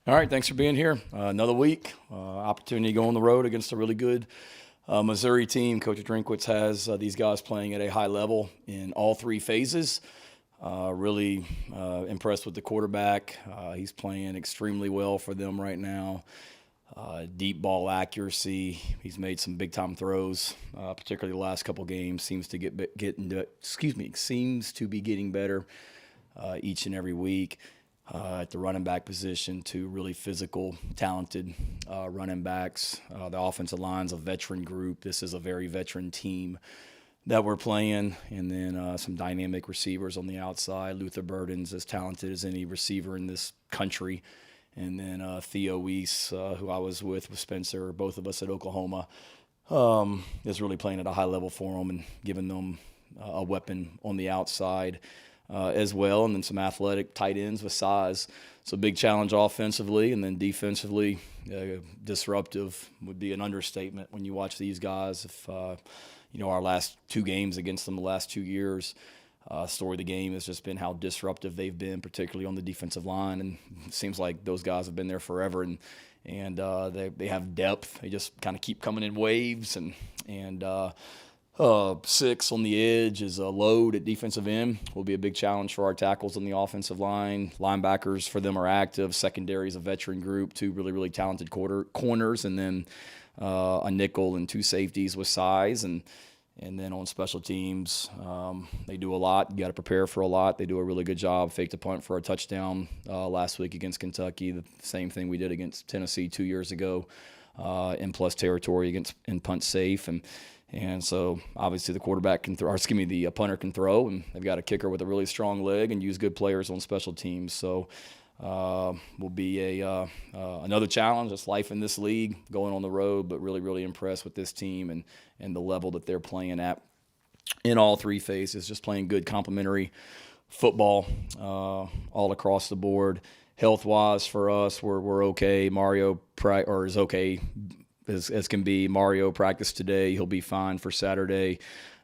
All right, thanks for being here. Another week, opportunity to go on the road against a really good Missouri team. Coach Drinkwitz has these guys playing at a high level in all three phases. Really impressed with the quarterback. He's playing extremely well for them right now. Deep ball accuracy. He's made some big time throws, particularly the last couple games. Seems to be getting better each and every week. At the running back position, two really physical, talented running backs. The offensive line's a veteran group. This is a very veteran team that we're playing. And then some dynamic receivers on the outside. Luther Burden's as talented as any receiver in this country. And then Theo Weiss, who I was with Spencer, both of us at Oklahoma, is really playing at a high level for them and giving them a weapon on the outside. As well, and then some athletic tight ends with size. So big challenge offensively, and then defensively, disruptive would be an understatement when you watch these guys. If our last two games against them the last 2 years, story of the game has just been how disruptive they've been, particularly on the defensive line. And it seems like those guys have been there forever, and they have depth. They just kind of keep coming in waves, and 6 on the edge is a load at defensive end. Will be a big challenge for our tackles on the offensive line. Linebackers for them are active. Secondary is a veteran group, two really, really talented corners, and then a nickel and two safeties with size. And then on special teams, they do a lot. You got to prepare for a lot. They do a really good job. Faked a punt for a touchdown last week against Kentucky. The same thing we did against Tennessee 2 years ago in plus territory in punt safe. And so obviously the punter can throw, and they've got a kicker with a really strong leg and use good players on special teams. So will be another challenge. It's life in this league, going on the road, but really, really impressed with this team and the level that they're playing at in all three phases, just playing good complementary football all across the board. Health-wise for us, we're okay. Mario is okay as can be. Mario practiced today. He'll be fine for Saturday.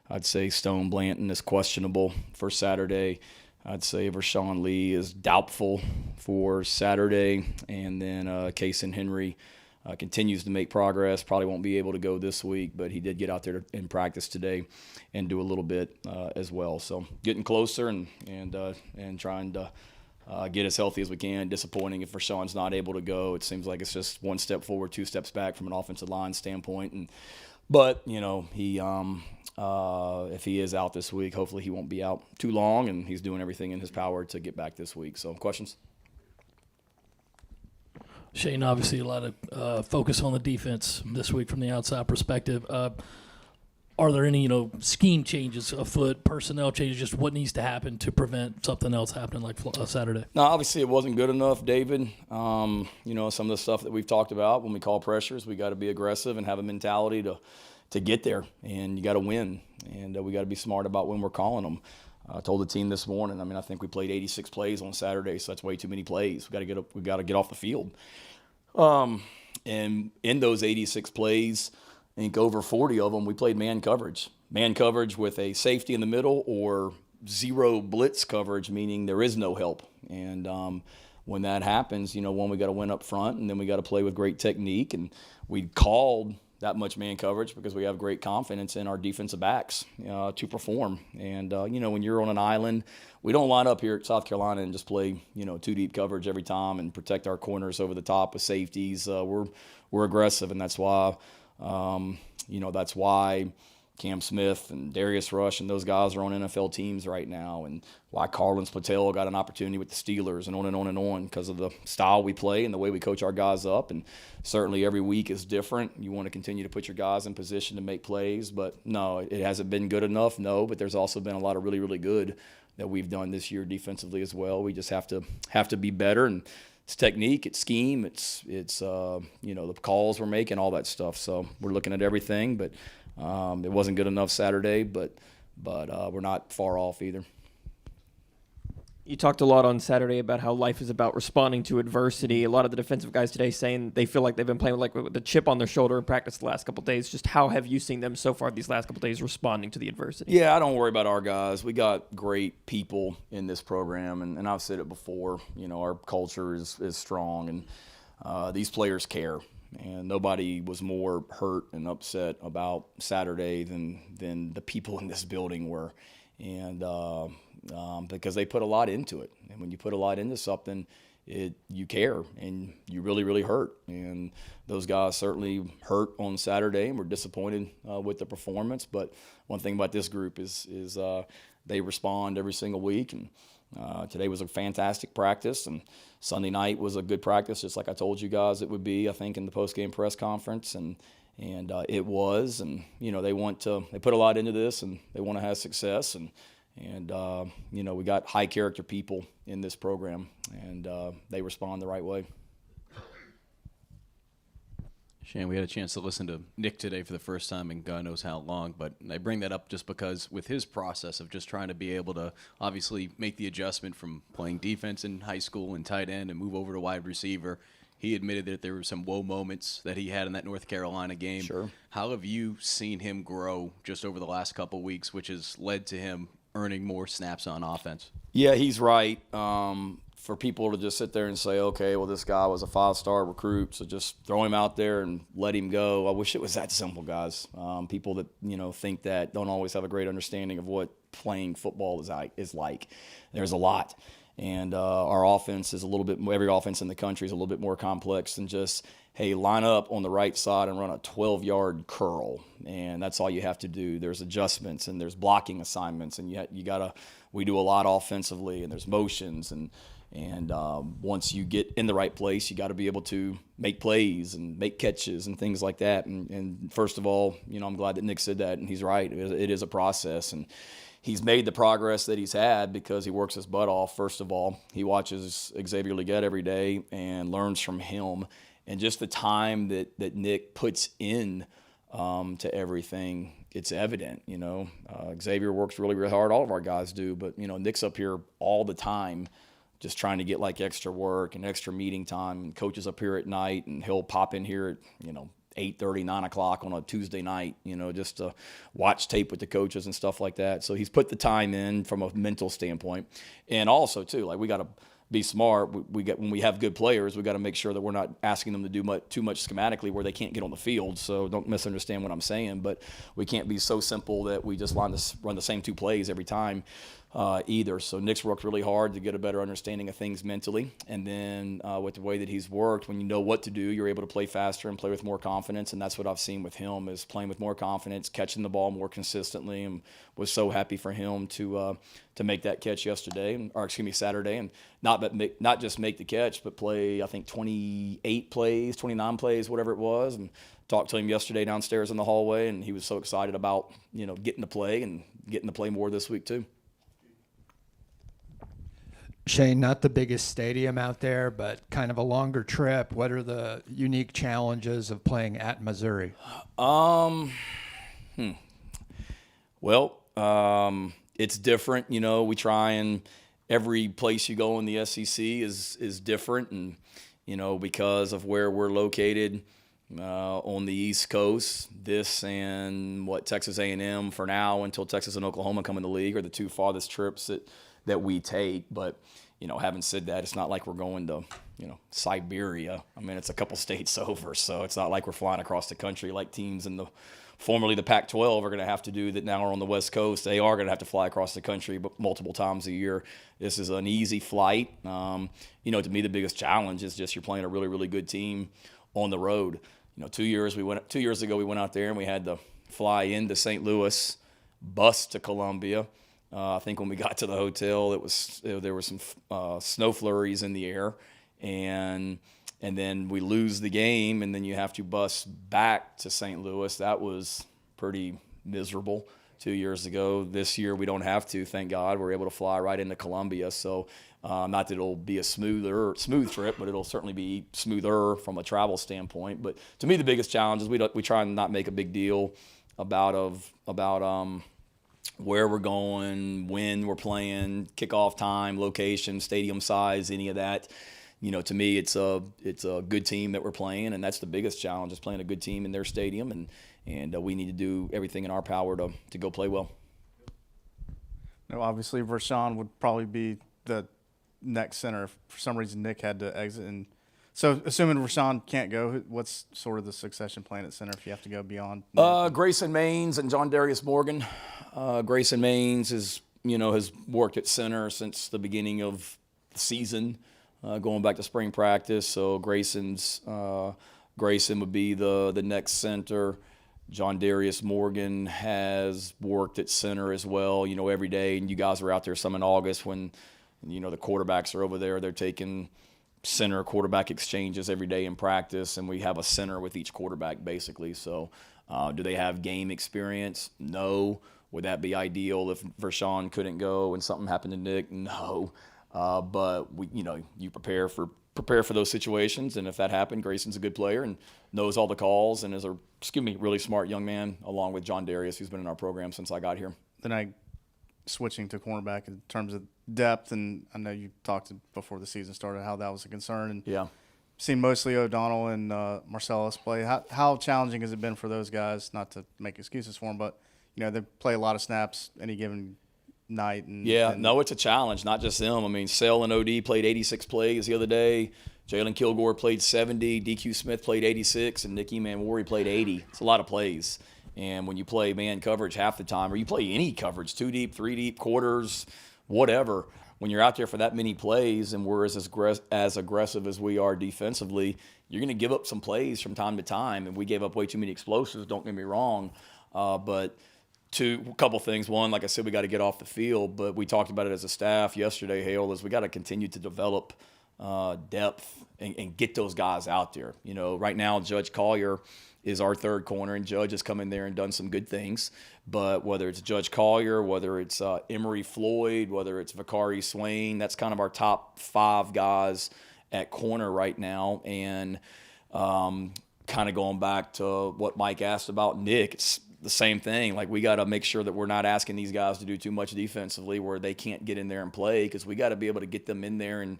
I'd say Stone Blanton is questionable for Saturday. I'd say Vershawn Lee is doubtful for Saturday. And then Kaysen Henry continues to make progress. Probably won't be able to go this week, but he did get out there in practice today and do a little bit as well. So getting closer and trying to get as healthy as we can. Disappointing if Vershawn's not able to go. It seems like it's just one step forward, 2 steps back from an offensive line standpoint. But he if he is out this week, hopefully he won't be out too long, and he's doing everything in his power to get back this week. So questions? Shane, obviously a lot of focus on the defense this week from the outside perspective. Are there any, scheme changes afoot, personnel changes, just what needs to happen to prevent something else happening like Saturday? No, obviously it wasn't good enough, David. Some of the stuff that we've talked about when we call pressures, we got to be aggressive and have a mentality to get there, and you got to win, and we got to be smart about when we're calling them. I told the team this morning, I think we played 86 plays on Saturday, so that's way too many plays. We got to get off the field. And in those 86 plays, I think over 40 of them we played man coverage with a safety in the middle or zero blitz coverage, meaning there is no help. And when that happens, one, we got to win up front, and then we got to play with great technique. And we called that much man coverage because we have great confidence in our defensive backs to perform. And when you're on an island, we don't line up here at South Carolina and just play 2 deep coverage every time and protect our corners over the top with safeties. We're aggressive, and that's why. That's why Cam Smith and Darius Rush and those guys are on NFL teams right now, and why Carlins Patel got an opportunity with the Steelers, and on and on and on, because of the style we play and the way we coach our guys up. And certainly every week is different. You want to continue to put your guys in position to make plays, but no, it hasn't been good enough, no, but there's also been a lot of really, really good that we've done this year defensively as well. We just have to be better, and it's technique, it's scheme, it's the calls we're making, all that stuff. So we're looking at everything, but it wasn't good enough Saturday, but we're not far off either. You talked a lot on Saturday about how life is about responding to adversity. A lot of the defensive guys today saying they feel like they've been playing with a chip on their shoulder in practice the last couple of days. Just how have you seen them so far these last couple of days responding to the adversity? Yeah, I don't worry about our guys. We got great people in this program, and I've said it before. Our culture is strong, and these players care. And nobody was more hurt and upset about Saturday than the people in this building were. And because they put a lot into it. And when you put a lot into something, you care and you really, really hurt. And those guys certainly hurt on Saturday and were disappointed with the performance. But one thing about this group is they respond every single week. And today was a fantastic practice, and Sunday night was a good practice, just like I told you guys it would be, I think, in the post-game press conference. And it was. And, they put a lot into this, and they want to have success. And we got high character people in this program, and they respond the right way. Shane, we had a chance to listen to Nick today for the first time in God knows how long, but I bring that up just because with his process of just trying to be able to obviously make the adjustment from playing defense in high school and tight end and move over to wide receiver, he admitted that there were some whoa moments that he had in that North Carolina game. Sure. How have you seen him grow just over the last couple of weeks, which has led to him earning more snaps on offense? Yeah, he's right. For people to just sit there and say, okay, well, this guy was a 5-star recruit, so just throw him out there and let him go. I wish it was that simple, guys. People that, think that don't always have a great understanding of what playing football is like. There's a lot. And our offense is every offense in the country is a little bit more complex than just, hey, line up on the right side and run a 12-yard curl. And that's all you have to do. There's adjustments and there's blocking assignments, and we do a lot offensively, and there's motions, and once you get in the right place, you got to be able to make plays and make catches and things like that. And first of all, I'm glad that Nick said that, and he's right. It is a process, and he's made the progress that he's had because he works his butt off. First of all, he watches Xavier Legette every day and learns from him, and just the time that Nick puts in to everything, it's evident. Xavier works really, really hard. All of our guys do, but Nick's up here all the time, just trying to get like extra work and extra meeting time. And coach is up here at night, and he'll pop in here at 8:30, 9 o'clock on a Tuesday night, just to watch tape with the coaches and stuff like that. So he's put the time in from a mental standpoint, and also too, like, we got to be smart. When we have good players, we got to make sure that we're not asking them to do too much schematically where they can't get on the field. So don't misunderstand what I'm saying, but we can't be so simple that we just run the same 2 plays every time. Either. So Nick's worked really hard to get a better understanding of things mentally, and then with the way that he's worked, when you know what to do, you're able to play faster and play with more confidence, and that's what I've seen with him, is playing with more confidence, catching the ball more consistently, and was so happy for him to make that catch Saturday, and not just make the catch, but play, I think, 29 plays, whatever it was, and talked to him yesterday downstairs in the hallway, and he was so excited about getting to play and getting to play more this week too. Shane, not the biggest stadium out there, but kind of a longer trip. What are the unique challenges of playing at Missouri? Well, it's different. We try, and every place you go in the SEC is different, and because of where we're located on the East Coast, this and Texas A&M for now until Texas and Oklahoma come in the league are the 2 farthest trips that we take. But having said that, it's not like we're going to Siberia. I mean, it's a couple states over, so it's not like we're flying across the country like teams in formerly the Pac-12 are going to have to do that now are on the West Coast. They are going to have to fly across the country multiple times a year. This is an easy flight. To me, the biggest challenge is just you're playing a really, really good team on the road. 2 years ago we went out there and we had to fly into St. Louis, bus to Columbia. I think when we got to the hotel, there were some snow flurries in the air, and then we lose the game, and then you have to bus back to St. Louis. That was pretty miserable 2 years ago. This year we don't have to, thank God. We're able to fly right into Columbia. So not that it'll be a smooth trip, but it'll certainly be smoother from a travel standpoint. But to me, the biggest challenge is we try and not make a big deal about where we're going, when we're playing, kickoff time, location, stadium size, any of that. To me, it's a good team that we're playing, and that's the biggest challenge, is playing a good team in their stadium, and we need to do everything in our power to go play well. No, obviously, Vershawn would probably be the next center if for some reason Nick had to exit. And so, assuming Vershawn can't go, what's sort of the succession plan at center if you have to go beyond Nick? Grayson Maines and John Darius Morgan. Grayson Maines has worked at center since the beginning of the season, going back to spring practice. So Grayson would be the next center. John Darius Morgan has worked at center as well, every day. And you guys were out there some in August when, the quarterbacks are over there. They're taking center quarterback exchanges every day in practice, and we have a center with each quarterback basically. So do they have game experience? No. Would that be ideal if Vershawn couldn't go and something happened to Nick? No. But you prepare for those situations, and if that happened, Grayson's a good player and knows all the calls and is a really smart young man, along with John Darius, who's been in our program since I got here. Then switching to cornerback in terms of depth, and I know you talked before the season started how that was a concern. And yeah, seen mostly O'Donnell and Marcellus play. How challenging has it been for those guys? Not to make excuses for them, but they play a lot of snaps any given night. It's a challenge, not just them. I mean, Sale and OD played 86 plays the other day. Jalen Kilgore played 70. DQ Smith played 86, and Nicky Manwari played 80. It's a lot of plays. And when you play man coverage half the time, or you play any coverage, 2 deep, 3 deep, quarters, whatever, when you're out there for that many plays and we're as aggressive as we are defensively, you're going to give up some plays from time to time. And we gave up way too many explosives, don't get me wrong. But a couple things. One, like I said, we got to get off the field, but we talked about it as a staff yesterday, Hale, is we got to continue to develop depth and get those guys out there. Right now, Judge Collier is our third corner, and Judge has come in there and done some good things. But whether it's Judge Collier, whether it's Emery Floyd, whether it's Vakari Swain, that's kind of our top 5 guys at corner right now. And kind of going back to what Mike asked about Nick, it's the same thing. Like, we got to make sure that we're not asking these guys to do too much defensively where they can't get in there and play, because we got to be able to get them in there and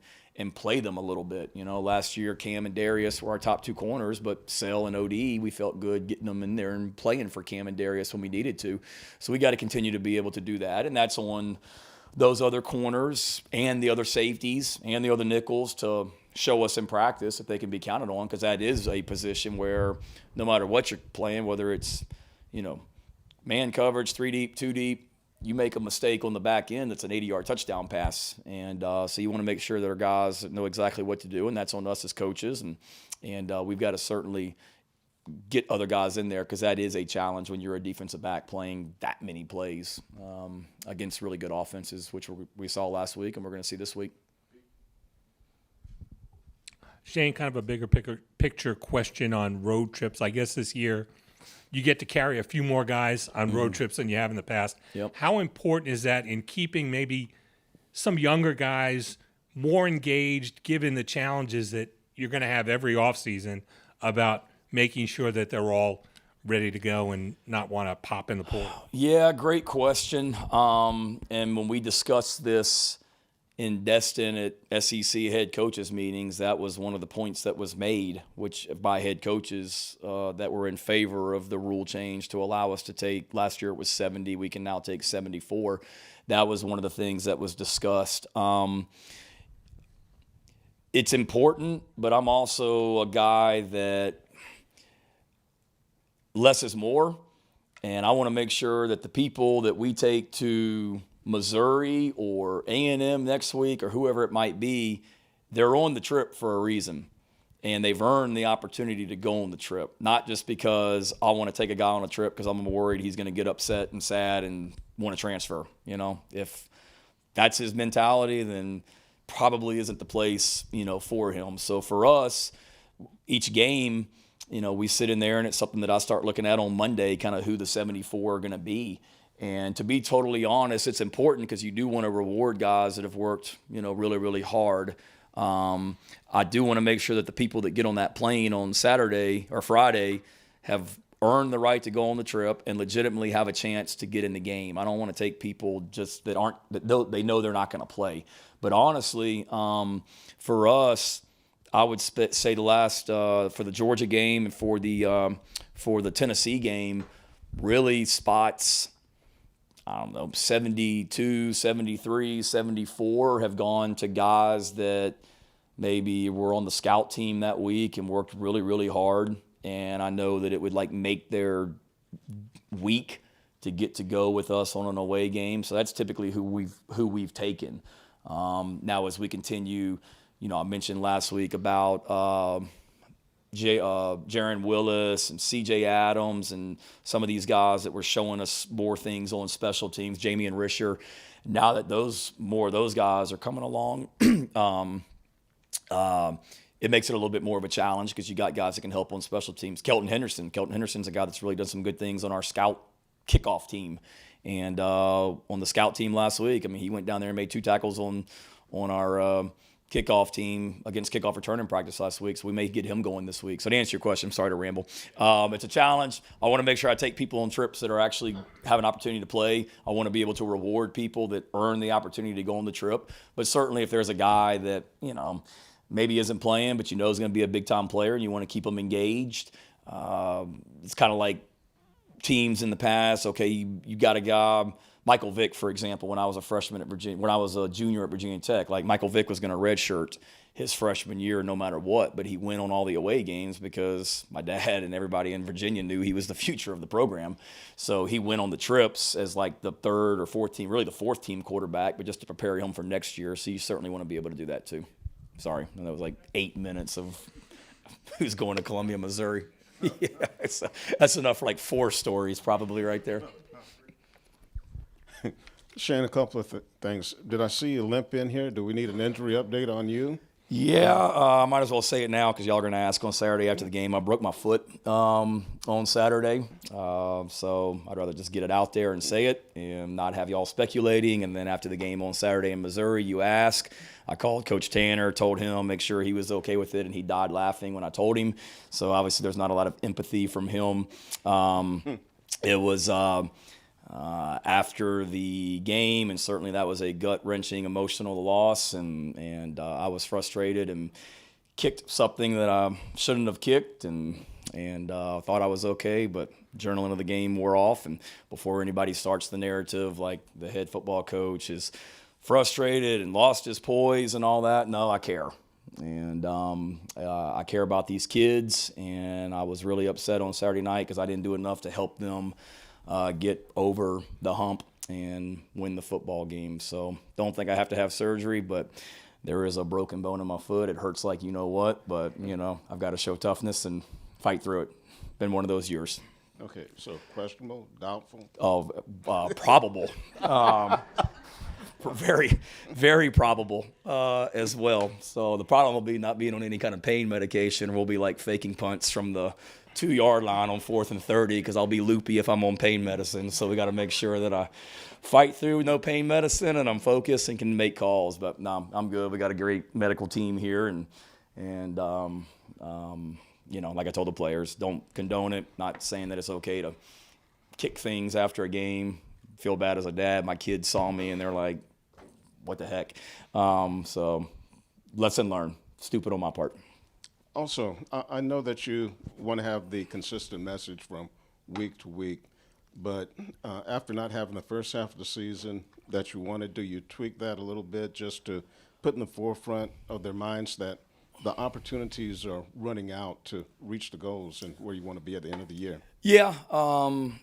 play them a little bit. Last year, Cam and Darius were our top 2 corners, but Sale and OD, we felt good getting them in there and playing for Cam and Darius when we needed to. So we got to continue to be able to do that, and that's on those other corners and the other safeties and the other nickels to show us in practice if they can be counted on, because that is a position where no matter what you're playing, whether it's man coverage, 3 deep, 2 deep, you make a mistake on the back end, it's an 80-yard touchdown pass. And so you want to make sure that our guys know exactly what to do, and that's on us as coaches. And we've got to certainly get other guys in there, because that is a challenge when you're a defensive back playing that many plays against really good offenses, which we saw last week and we're going to see this week. Shane, kind of a bigger picture question on road trips. I guess this year you get to carry a few more guys on road trips than you have in the past. Yep. How important is that in keeping maybe some younger guys more engaged, given the challenges that you're going to have every offseason about making sure that they're all ready to go and not want to pop in the portal? Yeah, great question. And when we discussed this in Destin at SEC head coaches meetings, that was one of the points that was made, which by head coaches that were in favor of the rule change to allow us to take, last year it was 70, we can now take 74. That was one of the things that was discussed. It's important, but I'm also a guy that less is more, and I want to make sure that the people that we take to Missouri or A&M next week or whoever it might be, they're on the trip for a reason, and they've earned the opportunity to go on the trip, not just because I want to take a guy on a trip because I'm worried he's going to get upset and sad and want to transfer. If that's his mentality, then probably isn't the place, for him. So for us, each game, we sit in there, and it's something that I start looking at on Monday, kind of who the 74 are going to be. And to be totally honest, it's important because you do want to reward guys that have worked, really, really hard. I do want to make sure that the people that get on that plane on Saturday or Friday have earn the right to go on the trip and legitimately have a chance to get in the game. I don't want to take people just that they know they're not going to play. But honestly, for us, I would say the last for the Georgia game and for the Tennessee game, really spots, I don't know, 72, 73, 74 have gone to guys that maybe were on the scout team that week and worked really, really hard. And I know that it would like make their week to get to go with us on an away game. So that's typically who we've taken. Now as we continue, I mentioned last week about Jaron Willis and C.J. Adams and some of these guys that were showing us more things on special teams, Jamie and Risher. Now that more of those guys are coming along, it makes it a little bit more of a challenge because you got guys that can help on special teams. Kelton Henderson's a guy that's really done some good things on our scout kickoff team. And on the scout team last week, I mean, he went down there and made 2 tackles on our kickoff team against kickoff return in practice last week. So we may get him going this week. So to answer your question, I'm sorry to ramble. It's a challenge. I want to make sure I take people on trips that are actually have an opportunity to play. I want to be able to reward people that earn the opportunity to go on the trip. But certainly if there's a guy that, maybe isn't playing, but is going to be a big-time player, and you want to keep them engaged. It's kind of like teams in the past. Okay, you got a guy, Michael Vick, for example, when I was a junior at Virginia Tech, like Michael Vick was going to redshirt his freshman year no matter what, but he went on all the away games because my dad and everybody in Virginia knew he was the future of the program. So he went on the trips as like the 3rd or 4th team, really the 4th team quarterback, but just to prepare him for next year. So you certainly want to be able to do that too. Sorry, that was like 8 minutes of who's going to Columbia, Missouri. Yeah, that's enough for like 4 stories probably right there. Shane, a couple of things. Did I see you limp in here? Do we need an injury update on you? Yeah, I might as well say it now because y'all are going to ask on Saturday after the game. I broke my foot on Saturday, so I'd rather just get it out there and say it and not have y'all speculating. And then after the game on Saturday in Missouri, you ask. I called Coach Tanner, told him, make sure he was okay with it, and he died laughing when I told him. So obviously there's not a lot of empathy from him. It was after the game, and certainly that was a gut-wrenching emotional loss, and I was frustrated and kicked something that I shouldn't have kicked, and thought I was okay, but journaling of the game wore off, and before anybody starts the narrative like the head football coach is frustrated and lost his poise and all that, no, I care. And I care about these kids, and I was really upset on Saturday night because I didn't do enough to help them get over the hump and win the football game. So don't think I have to have surgery, but there is a broken bone in my foot. It hurts like you know what, but, I've got to show toughness and fight through it. Been one of those years. Okay, so questionable, doubtful? Probable. Very, very probable as well. So the problem will be not being on any kind of pain medication. We'll be like faking punts from the 2-yard line on 4th and 30 because I'll be loopy if I'm on pain medicine. So we got to make sure that I fight through no pain medicine and I'm focused and can make calls. But no, I'm good. We got a great medical team here, and like I told the players, don't condone it. Not saying that it's okay to kick things after a game. Feel bad as a dad. My kids saw me and they're like, what the heck? So lesson learned. Stupid on my part. Also, I know that you want to have the consistent message from week to week, but after not having the first half of the season that you wanted, do you tweak that a little bit just to put in the forefront of their minds that the opportunities are running out to reach the goals and where you want to be at the end of the year? Yeah.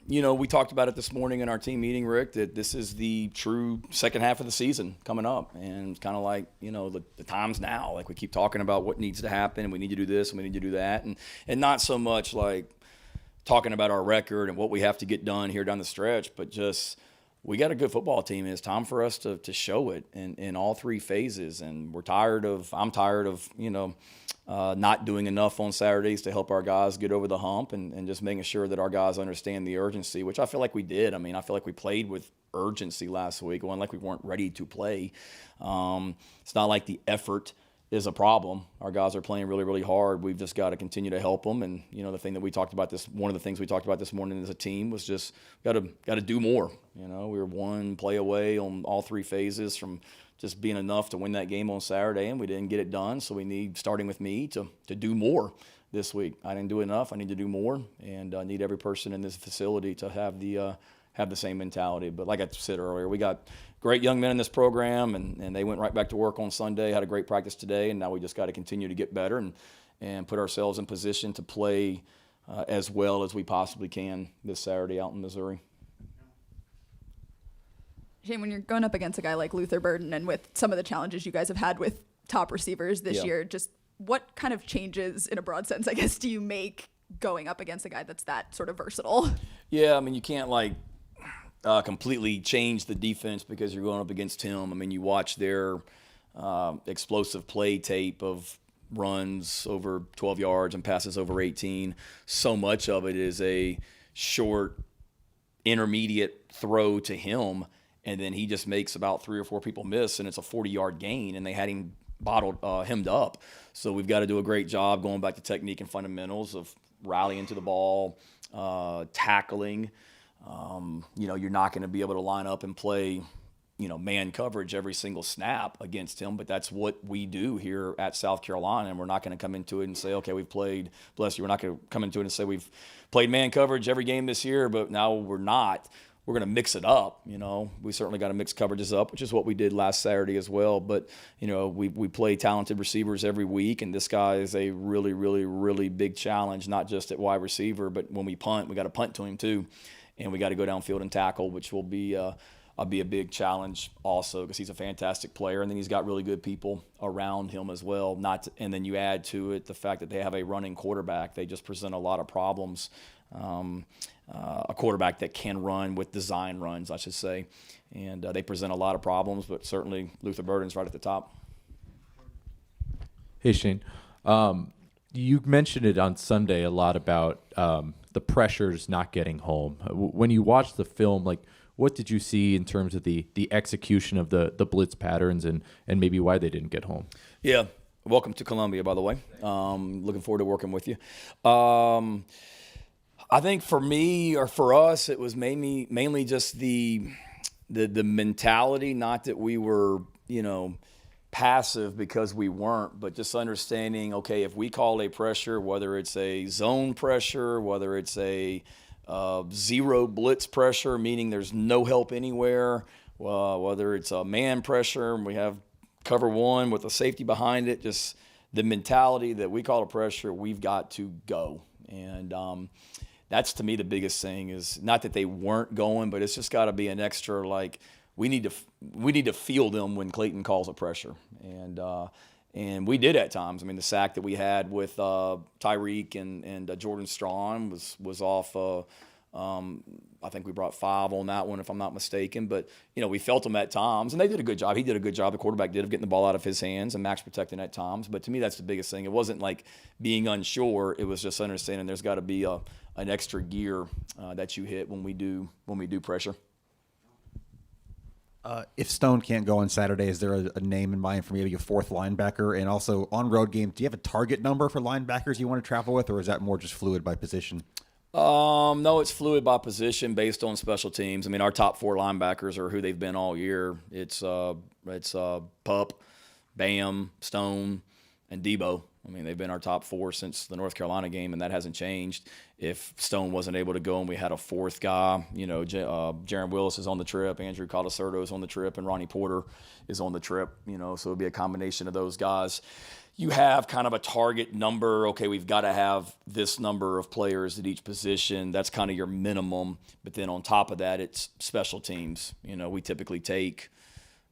We talked about it this morning in our team meeting, Rick, that this is the true second half of the season coming up. And it's kind of like, the time's now. Like we keep talking about what needs to happen and we need to do this and we need to do that. And not so much like talking about our record and what we have to get done here down the stretch, but just we got a good football team, and it's time for us to show it in all 3 phases. And I'm tired of, not doing enough on Saturdays to help our guys get over the hump and just making sure that our guys understand the urgency, which I feel like we did. I mean, I feel like we played with urgency last week. It wasn't like we weren't ready to play. It's not like the effort is a problem. Our guys are playing really, really hard. We've just got to continue to help them. And the thing that we talked about one of the things we talked about this morning as a team was just got to do more. We were one play away on all three phases from just being enough to win that game on Saturday, and we didn't get it done. So we need, starting with me, to do more this week. I didn't do enough. I need to do more, and I need every person in this facility to have the same mentality. But like I said earlier, we got great young men in this program, and they went right back to work on Sunday, had a great practice today, and now we just got to continue to get better and put ourselves in position to play as well as we possibly can this Saturday out in Missouri. Shane, when you're going up against a guy like Luther Burden and with some of the challenges you guys have had with top receivers this year, just what kind of changes, in a broad sense, I guess, do you make going up against a guy that's that sort of versatile? Yeah, I mean, you can't completely change the defense because you're going up against him. I mean, you watch their explosive play tape of runs over 12 yards and passes over 18. So much of it is a short, intermediate throw to him, and then he just makes about 3 or 4 people miss, and it's a 40-yard gain, and they had him hemmed up. So we've got to do a great job going back to technique and fundamentals of rallying to the ball, tackling. You're not going to be able to line up and play, man coverage every single snap against him, but that's what we do here at South Carolina, and we're not going to come into it and say, okay, we've played, bless you, we're not going to come into it and say we've played man coverage every game this year, but now we're not. We're going to mix it up. We certainly got to mix coverages up, which is what we did last Saturday as well. But, we play talented receivers every week, and this guy is a really, really, really big challenge, not just at wide receiver, but when we punt, we got to punt to him too. And we got to go downfield and tackle, which will be a big challenge also because he's a fantastic player. And then he's got really good people around him as well. And then you add to it the fact that they have a running quarterback. They just present a lot of problems. A quarterback that can run with design runs, I should say. And they present a lot of problems, but certainly Luther Burden's right at the top. Hey, Shane. You mentioned it on Sunday a lot about the pressures not getting home. When you watched the film, what did you see in terms of the execution of the blitz patterns and maybe why they didn't get home? Yeah. Welcome to Columbia, by the way. Looking forward to working with you. I think for me or for us, it was mainly just the mentality, not that we were, passive because we weren't, but just understanding, okay, if we call a pressure, whether it's a zone pressure, whether it's a zero blitz pressure, meaning there's no help anywhere, whether it's a man pressure and we have cover one with a safety behind it, just the mentality that we call a pressure, we've got to go. And that's, to me, the biggest thing is not that they weren't going, but it's just got to be an extra, we need to feel them when Clayton calls a pressure. And we did at times. I mean, the sack that we had with Tyreek and Jordan Strawn was off. I think we brought 5 on that one, if I'm not mistaken. But, we felt them at times, and they did a good job. He did a good job, the quarterback did, of getting the ball out of his hands and max protecting at times. But to me, that's the biggest thing. It wasn't like being unsure. It was just understanding there's got to be an extra gear that you hit when we do pressure. If Stone can't go on Saturday, is there a name in mind for maybe a 4th linebacker? And also, on road games, do you have a target number for linebackers you want to travel with, or is that more just fluid by position? No, it's fluid by position based on special teams. I mean, our top 4 linebackers are who they've been all year. It's Pup, Bam, Stone, and Debo. I mean, they've been our top 4 since the North Carolina game, and that hasn't changed. If Stone wasn't able to go and we had a 4th guy, Jaron Willis is on the trip, Andrew Colacerdo is on the trip, and Ronnie Porter is on the trip, so it'll be a combination of those guys. You have kind of a target number. Okay, we've got to have this number of players at each position. That's kind of your minimum. But then on top of that, it's special teams. We typically take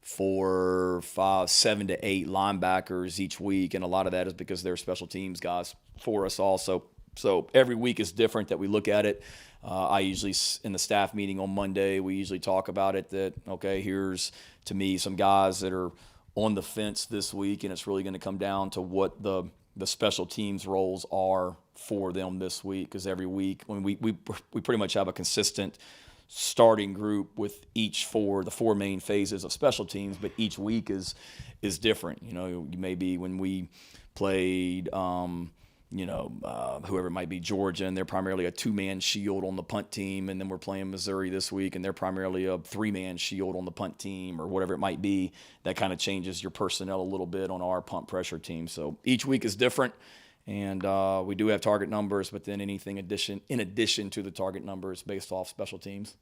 4, 5, 7 to 8 linebackers each week, and a lot of that is because they're special teams guys for us also. So every week is different that we look at it. I usually, in the staff meeting on Monday, we usually talk about it that, okay, here's, to me, some guys that are on the fence this week, and it's really going to come down to what the special teams roles are for them this week, because every week when we pretty much have a consistent starting group with the four main phases of special teams, but each week is different. You know, maybe when we played, whoever it might be, Georgia, and they're primarily a 2-man shield on the punt team, and then we're playing Missouri this week, and they're primarily a 3-man shield on the punt team, or whatever it might be. That kind of changes your personnel a little bit on our punt pressure team. So each week is different. And we do have target numbers, but then anything in addition to the target numbers based off special teams.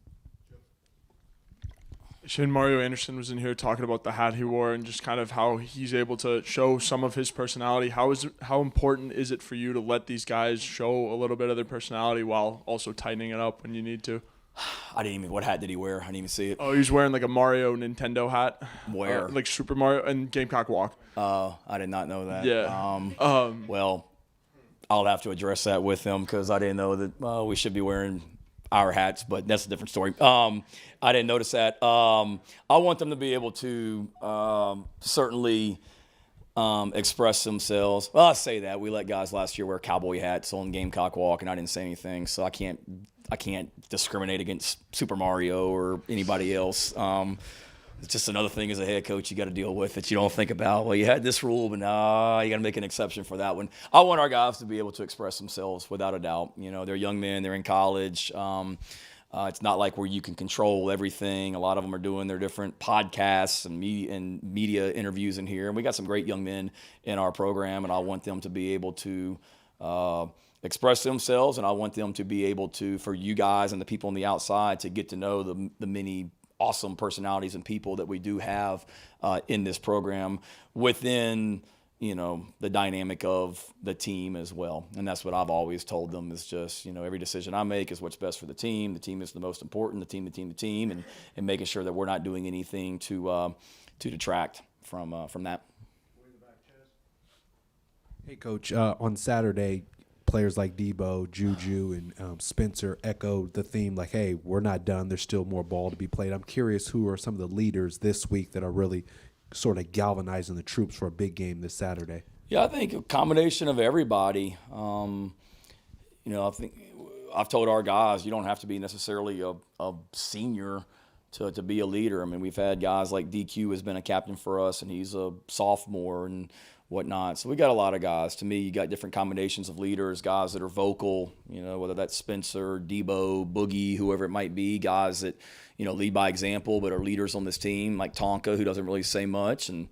Shane Mario Anderson was in here talking about the hat he wore and just kind of how he's able to show some of his personality. How important is it for you to let these guys show a little bit of their personality while also tightening it up when you need to? What hat did he wear? I didn't even see it. Oh, he's wearing like a Mario Nintendo hat. Where? Like Super Mario and Gamecock Walk. I did not know that. Yeah. Well, I'll have to address that with him because I didn't know that we should be wearing our hats, but that's a different story. I didn't notice that. I want them to be able to certainly express themselves. Well, I say that. We let guys last year wear cowboy hats on Gamecock Walk, and I didn't say anything, so I can't discriminate against Super Mario or anybody else. It's just another thing as a head coach you got to deal with that you don't think about. Well, you had this rule, but you got to make an exception for that one. I want our guys to be able to express themselves without a doubt. You know, they're young men, they're in college. It's not like where you can control everything. A lot of them are doing their different podcasts and media interviews in here. And we got some great young men in our program, and I want them to be able to express themselves, and I want them to be able to, for you guys and the people on the outside, to get to know the many awesome personalities and people that we do have in this program within, the dynamic of the team as well. And that's what I've always told them is just, every decision I make is what's best for the team. The team is the most important, the team, and making sure that we're not doing anything to detract from that. Hey, Coach, on Saturday, players like Debo, Juju, and Spencer echoed the theme like, hey, we're not done. There's still more ball to be played. I'm curious who are some of the leaders this week that are really sort of galvanizing the troops for a big game this Saturday? Yeah, I think a combination of everybody. I think I've told our guys you don't have to be necessarily a senior to be a leader. I mean, we've had guys like DQ has been a captain for us, and he's a sophomore and whatnot. So we got a lot of guys. To me, you got different combinations of leaders, guys that are vocal, whether that's Spencer, Debo, Boogie, whoever it might be, guys that, lead by example but are leaders on this team, like Tonka, who doesn't really say much, and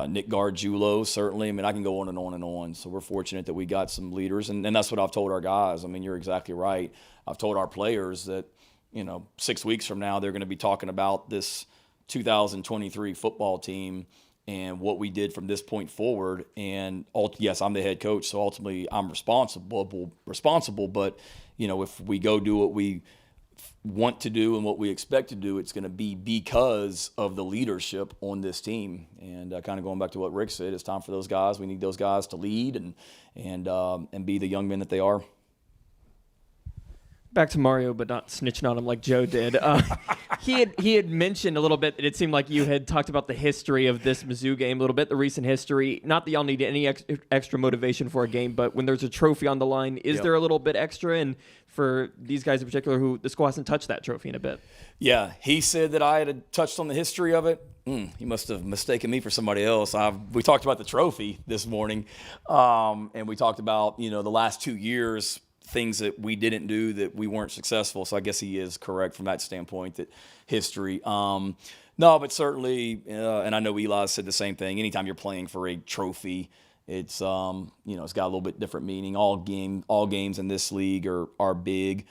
Nick Gargiulo, certainly. I mean, I can go on and on and on. So we're fortunate that we got some leaders, and that's what I've told our guys. I mean, you're exactly right. I've told our players that, 6 weeks from now, they're going to be talking about this 2023 football team and what we did from this point forward. And yes, I'm the head coach, so ultimately I'm responsible. But, if we go do what we want to do and what we expect to do, it's going to be because of the leadership on this team. And kind of going back to what Rick said, it's time for those guys. We need those guys to lead and be the young men that they are. Back to Mario, but not snitching on him like Joe did. He had mentioned a little bit that it seemed like you had talked about the history of this Mizzou game a little bit, the recent history. Not that y'all need any extra motivation for a game, but when there's a trophy on the line, is there a little bit extra? And for these guys in particular, who the school hasn't touched that trophy in a bit. Yeah, he said that I had touched on the history of it. He must have mistaken me for somebody else. We talked about the trophy this morning, and we talked about the last 2 years, things that we didn't do that we weren't successful. So I guess he is correct from that standpoint, that history. No, but certainly, and I know Eli said the same thing. Anytime you're playing for a trophy, it's it's got a little bit different meaning. All games in this league are big.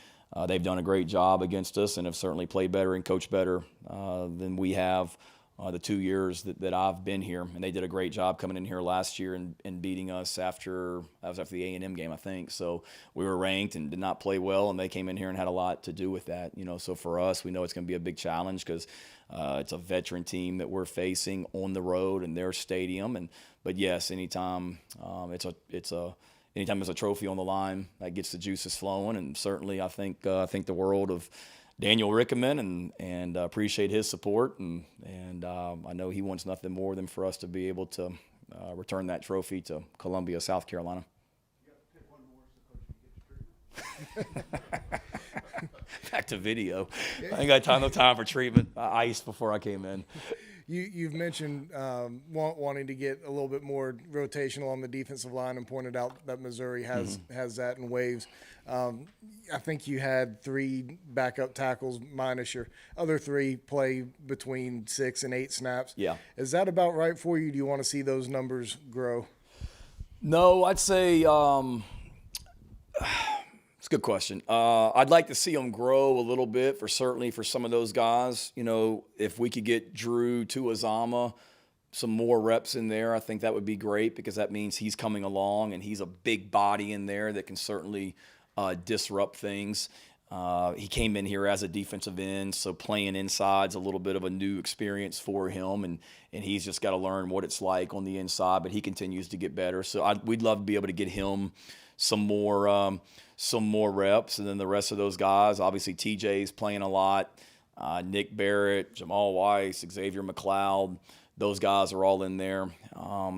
They've done a great job against us and have certainly played better and coached better than we have the 2 years that I've been here. And they did a great job coming in here last year and beating us after the A&M game, I think. So we were ranked and did not play well, and they came in here and had a lot to do with that. So for us, we know it's going to be a big challenge because it's a veteran team that we're facing on the road in their stadium. But yes, anytime anytime there's a trophy on the line, that gets the juices flowing. And certainly, I think the world of Daniel Rickeman and appreciate his support. And I know he wants nothing more than for us to be able to return that trophy to Columbia, South Carolina. Back to video. I ain't got no time for treatment. I iced before I came in. You've mentioned wanting to get a little bit more rotational on the defensive line and pointed out that Missouri has that in waves. I think you had 3 backup tackles minus your other 3 play between 6 and 8 snaps. Yeah. Is that about right for you? Do you want to see those numbers grow? No, I'd say it's a good question. I'd like to see them grow a little bit certainly for some of those guys. You know, if we could get Drew Tuazama some more reps in there, I think that would be great because that means he's coming along and he's a big body in there that can certainly disrupt things. He came in here as a defensive end, so playing inside's a little bit of a new experience for him, and he's just got to learn what it's like on the inside, but he continues to get better. So we'd love to be able to get him some more reps, and then the rest of those guys, obviously TJ's playing a lot, Nick Barrett, Jamal Weiss, Xavier McLeod, those guys are all in there.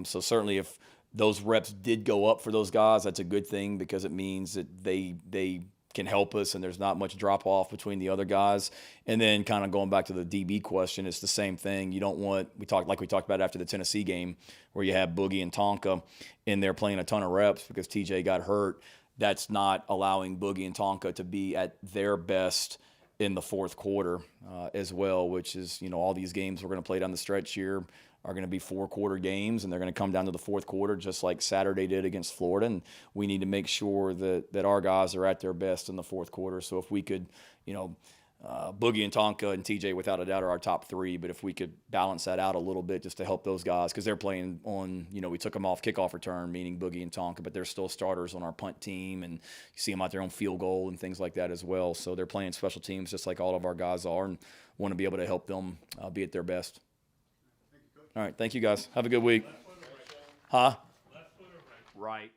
So certainly if those reps did go up for those guys, that's a good thing because it means that they can help us and there's not much drop off between the other guys. And then kind of going back to the DB question, it's the same thing. You don't want, we talked about after the Tennessee game where you have Boogie and Tonka in there playing a ton of reps because TJ got hurt. That's not allowing Boogie and Tonka to be at their best in the fourth quarter as well, which is, you know, all these games we're going to play down the stretch here are going to be 4-quarter games, and they're going to come down to the fourth quarter just like Saturday did against Florida, and we need to make sure that our guys are at their best in the fourth quarter. So if we could, you know, Boogie and Tonka and TJ without a doubt are our top 3, but if we could balance that out a little bit just to help those guys, because they're playing on, you know, we took them off kickoff return, meaning Boogie and Tonka, but they're still starters on our punt team, and you see them out there on field goal and things like that as well. So they're playing special teams just like all of our guys are, and want to be able to help them be at their best. All right, thank you guys. Have a good week. Huh? Right.